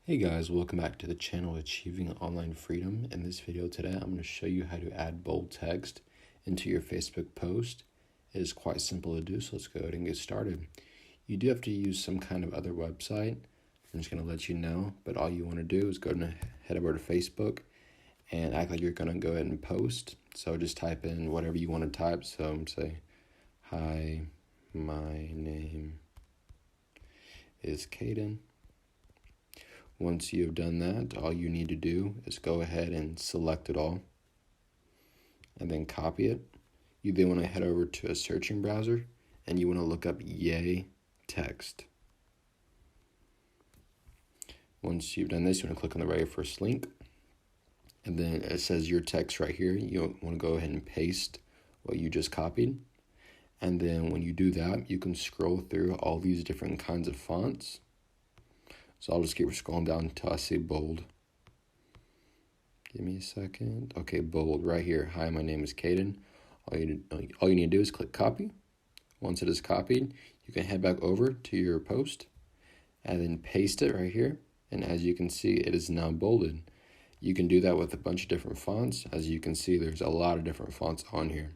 Hey guys, welcome back to the channel Achieving Online Freedom. In this video today, I'm going to show you how to add bold text into your Facebook post. It is quite simple to do, so let's go ahead and get started. You do have to use some kind of other website. I'm just going to let you know, but all you want to do is head over to Facebook and act like you're going to go ahead and post. So just type in whatever you want to type. So I'm say, hi, my name is Caden. Once you have done that, all you need to do is go ahead and select it all and then copy it. You then want to head over to a searching browser and you want to look up Yay Text. Once you've done this, you want to click on the very first link and then it says your text right here. You want to go ahead and paste what you just copied. And then when you do that, you can scroll through all these different kinds of fonts. So I'll just keep scrolling down until I see bold. Give me a second. Okay, bold right here. Hi, my name is Caden. All you need to do is click copy. Once it is copied, you can head back over to your post and then paste it right here. And as you can see, it is now bolded. You can do that with a bunch of different fonts. As you can see, there's a lot of different fonts on here.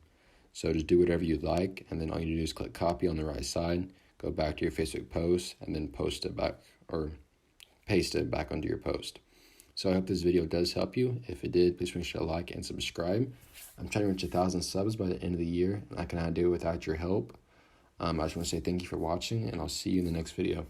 So just do whatever you like, and then all you do is click copy on the right side, go back to your Facebook post, and then post it back or paste it back onto your post. So I hope this video does help you. If it did, please make sure to like and subscribe. I'm trying to reach 1,000 subs by the end of the year, and I cannot do it without your help. I just want to say thank you for watching, and I'll see you in the next video.